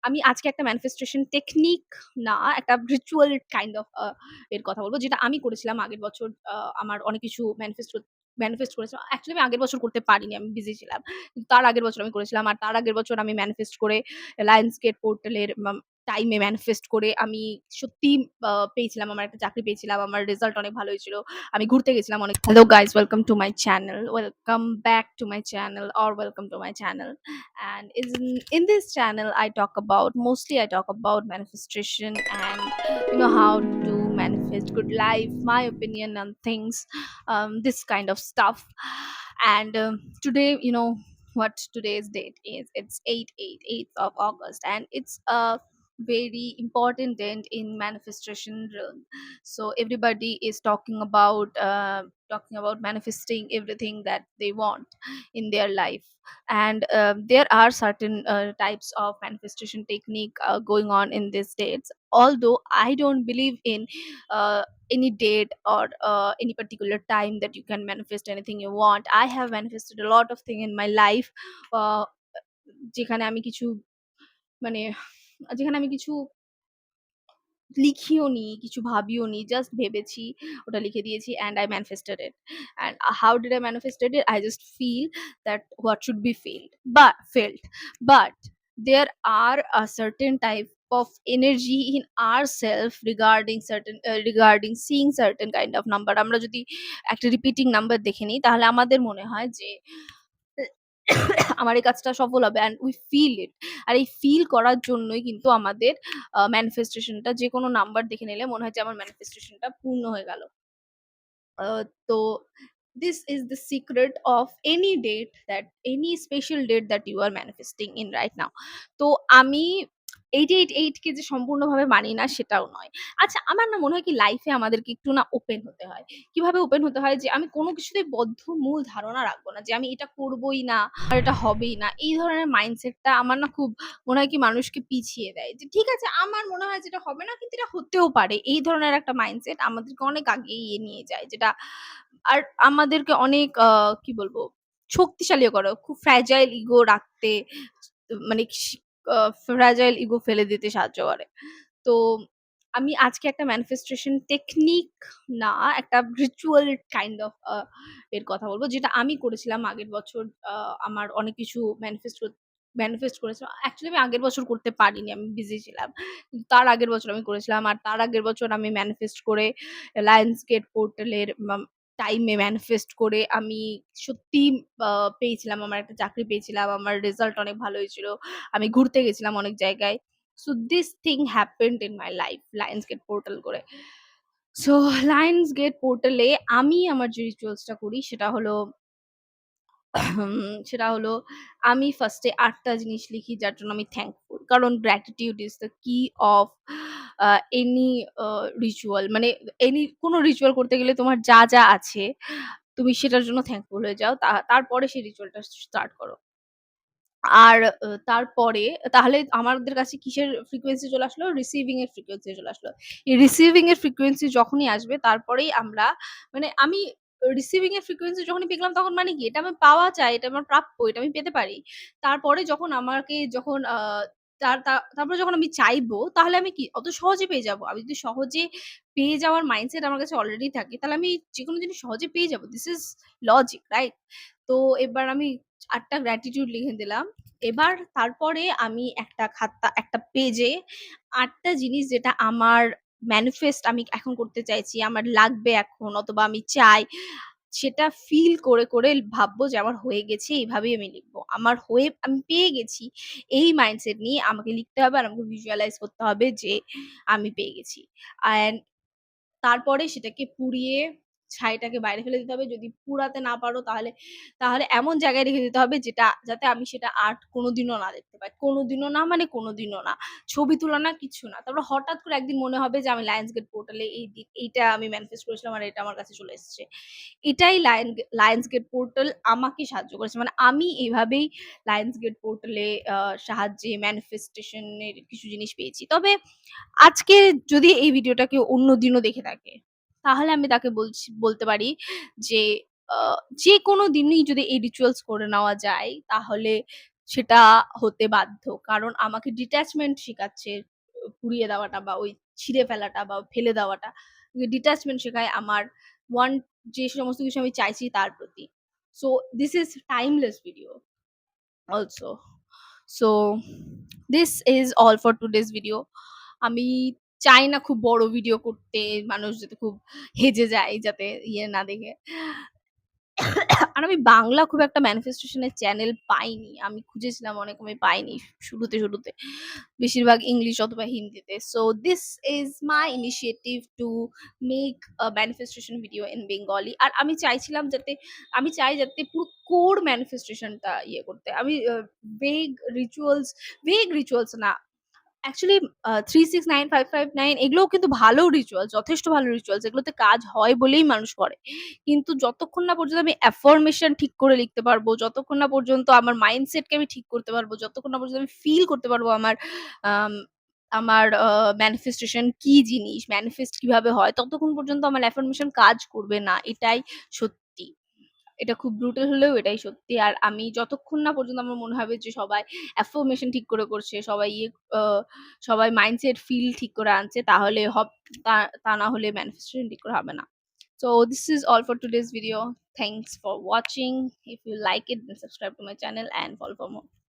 আমি আজকে একটা ম্যানিফেস্টেশন টেকনিক না, একটা রিচুয়াল কাইন্ড অফ এর কথা বলব। যেটা আমি করেছিলাম আগের বছর। আমার অনেক কিছু ম্যানিফেস্ট করেছিলাম। অ্যাকচুয়ালি আমি আগের বছর করতে পারিনি। আমি বিজি ছিলাম। কিন্তু তার আগের বছর আমি করেছিলাম। আর তার আগের বছর আমি ম্যানিফেস্ট করে লায়ন্স গেট পোর্টালের টাইমে ম্যানিফেস্ট করে আমি সত্যিই পেয়েছিলাম। আমার একটা চাকরি পেয়েছিলাম। আমার রেজাল্ট অনেক ভালো হয়েছিল। আমি ঘুরতে গেছিলাম অনেক। Hello guys, welcome to my channel. Welcome back to my channel or welcome to my channel. And in this channel I talk about manifestation and how to manifest good life, my opinion on things, this kind of stuff. And today, what today's date is. It's 8th of August, and it's a very important date in manifestation realm. So everybody is talking about manifesting everything that they want in their life. And there are certain types of manifestation technique going on in these dates. Although I don't believe in any date or any particular time that you can manifest anything you want. I have manifested a lot of things in my life, uh, যেখানে আমি কিছু মানে যেখানে আমি কিছু লিখিও নি, কিছু ভাবিও নি। জাস্ট ভেবেছি, ওটা লিখে দিয়েছি and I manifested it. And how did I manifested it? I just feel that what should be felt. But there are a certain type of energy in ourself regarding seeing certain kind of number. আমরা যদি একটা repeating number দেখে নিই, তাহলে আমাদের মনে হয় যে আমার এই কাজটা সফল হবে, and we feel it. আর এই ফিল করার জন্যই কিন্তু আমাদের ম্যানিফেস্টেশনটা, যেকোনো নাম্বার দেখে নিলে মনে হয় যে আমার ম্যানিফেস্টেশনটা পূর্ণ হয়ে গেল। তো this is the secret of any special date that you are manifesting in right now. তো আমি 888 কে যে সম্পূর্ণভাবে মানি না সেটাও নয়। আচ্ছা, আমার না মনে হয় কি লাইফে আমাদেরকে একটু না ওপেন হতে হয়। কিভাবে ওপেন হতে হয়? যে আমি কোনো কিছুতেই বদ্ধ মূল ধারণা রাখবো না যে আমি এটা করবোই না, আর এটা হবেই না। এই ধরনের মাইন্ডসেটটা আমার না খুব মনে হয় কি মানুষকে পিছিয়ে দেয়। যে ঠিক আছে, আমার মনে হয় যে এটা হবে না, কিন্তু এটা হতেও পারে। এই ধরনের একটা মাইন্ডসেট আমাদেরকে অনেক আগে এগিয়ে নিয়ে যায়। যেটা আর আমাদেরকে অনেক কি বলবো, শক্তিশালীও করে। খুব ফ্র্যাজাইল ইগো রাখতে, মানে ফ্র্যাজাইল ইগো ফেলে দিতে সাহায্য করে। তো আমি আজকে একটা ম্যানিফেস্টেশন টেকনিক না, একটা রিচুয়াল কাইন্ড অফ এর কথা বলব। যেটা আমি করেছিলাম আগের বছর। আমার অনেক কিছু ম্যানিফেস্ট করেছিলাম। অ্যাকচুয়ালি আমি আগের বছর করতে পারিনি। আমি বিজি ছিলাম। কিন্তু তার আগের বছর আমি করেছিলাম। আর তার আগের বছর আমি ম্যানিফেস্ট করে লায়ন্স গেট পোর্টালের টাইমে ম্যানিফেস্ট করে আমি সত্যিই আ পেয়েছিলাম। আমার একটা চাকরি পেয়েছিলাম। আমার রেজাল্ট অনেক ভালো হয়েছিল। আমি ঘুরতে গেছিলাম অনেক জায়গায়। So this thing happened in my life, Lionsgate portal করে। সো Lionsgate পোর্টালে আমি আমার যে রিচুয়ালসটা করি সেটা হলো আমি ফার্স্টে ৮ টা জিনিস লিখি যার জন্য আমি থ্যাঙ্কফুল। কারণ gratitude is the key of any ritual. মানে কোনো রিচুয়াল করতে গেলে তোমার যা আছে তুমি সেটার জন্য থ্যাঙ্কফুল হয়ে যাও। তারপরে সেই রিচুয়ালটা স্টার্ট করো। আর তারপরে তাহলে আমাদের কাছে কিসের ফ্রিকোয়েন্সি চলে আসলো? রিসিভিং এর ফ্রিকোয়েন্সি চলে আসলো। এই রিসিভিং এর ফ্রিকোয়েন্সি যখনই আসবে তারপরেই আমরা, মানে আমি রিসিভিং এর ফ্রিকোয়েন্সি যখনই পেলাম তখন মানে কি? এটা আমার পাওয়া চাই, এটা আমার প্রাপ্য, এটা আমি পেতে পারি। তারপরে যখন আমাকে যখন তার তা তারপরে যখন আমি চাইবো, তাহলে আমি কি অত সহজে পেয়ে যাবো? আমি যদি সহজে পেয়ে যাওয়ার মাইন্ডসেট আমার কাছে অলরেডি থাকে, তাহলে আমি যেকোনো জিনিস সহজে পেয়ে যাবো। This is logic, right? তো এবার আমি ৮ টা গ্র্যাটিটিউড লিখে দিলাম। এবার তারপরে আমি একটা পেজে ৮ টা জিনিস যেটা আমার ম্যানিফেস্ট আমি এখন করতে চাইছি, আমার লাগবে এখন, অথবা আমি চাই, সেটা ফিল করে ভাববো যে আমার হয়ে গেছে, এভাবেই আমি লিখবো। আমি পেয়ে গেছি, এই মাইন্ডসেট নিয়ে আমাকে লিখতে হবে, আর আমাকে ভিজুয়ালাইজ করতে হবে যে আমি পেয়ে গেছি। অ্যান্ড তারপরে সেটাকে পুড়িয়ে ছাইটাকে বাইরে ফেলে দিতে হবে। যদি পুড়াতে না পারো, তাহলে এমন জায়গায় রেখে দিতে হবে যাতে আমি সেটা আর কোনদিনও না দেখতে পাই। কোনদিনও না মানে কোনদিনও না। ছবি তোলা না, কিচ্ছু না। তারপর হঠাৎ করে একদিন মনে হবে যে আমি লায়ন্স গেট পোর্টালে এইটা আমি ম্যানিফেস্ট করেছিলাম, আর এটা আমার কাছে চলে এসেছে। এটাই লায়ন্স গেট পোর্টাল আমাকে সাহায্য করেছে। মানে আমি এভাবেই লায়ন্স গেট পোর্টালে সাহায্যে ম্যানিফেস্টেশন এর কিছু জিনিস পেয়েছি। তবে আজকে যদি এই ভিডিওটা কেউ অন্য দিনও দেখে থাকে, তাহলে আমি তাকে বলতে পারি যে, আ যেকোনো দিনই যদি এই রিচুয়ালস করে নেওয়া যায়, তাহলে সেটা হতে বাধ্য। কারণ আমাকে ডিট্যাচমেন্ট শিখাচ্ছে পুড়িয়ে দেওয়াটা বা ওই ছিঁড়ে ফেলাটা বা ফেলে দেওয়াটা। ডিট্যাচমেন্ট শেখায় আমার ওয়ান্ট যে সমস্ত কিছু আমি চাইছি তার প্রতি। So this is timeless video also. So this is all for today's video. আমি চাই না খুব বড় ভিডিও করতে, মানুষ যাতে খুব হেজে যায় যাতে ইয়ে না দেখে। আর আমি বাংলা খুব একটা ম্যানিফেস্টেশন এর চ্যানেল পাইনি। আমি খুঁজেছিলাম অনেক, আমি পাইনি শুরুতে। বেশিরভাগ ইংলিশ অথবা হিন্দিতে। So this is my initiative to make a manifestation video in Bengali. আর আমি চাই যাতে পুরো কোর ম্যানিফেস্টেশন টা ইয়ে করতে। আমি ভেগ রিচুয়ালস ভেগ রিচুয়ালস না, অ্যাকচুয়ালি 369, 559 এগুলোও কিন্তু ভালো রিচুয়াল, যথেষ্ট ভালো রিচুয়ালস। এগুলোতে কাজ হয় বলেই মানুষ করে। কিন্তু যতক্ষণ না পর্যন্ত আমি অ্যাফার্মেশন ঠিক করে লিখতে পারবো, যতক্ষণ না পর্যন্ত আমার মাইন্ডসেটকে আমি ঠিক করতে পারবো, যতক্ষণ না পর্যন্ত আমি ফিল করতে পারবো আম আমার ম্যানিফেস্টেশন কি জিনিস, ম্যানিফেস্ট কিভাবে হয়, ততক্ষণ পর্যন্ত আমার অ্যাফার্মেশন কাজ করবে না। এটাই সত্যি। এটা খুব ব্রুটাল হলেও এটাই সত্যি। আর আমি যতক্ষণ না পর্যন্ত আমার মনে হবে যে সবাই অ্যাফার্মেশন ঠিক করে করছে, আ সবাই মাইন্ডসেট ফিল ঠিক করে আনছে, তাহলে তা তা না হলে ম্যানিফেস্টেশন ঠিক করে হবে না। So this is all for today's video. Thanks for watching. If you like it, then subscribe to my channel and follow for more.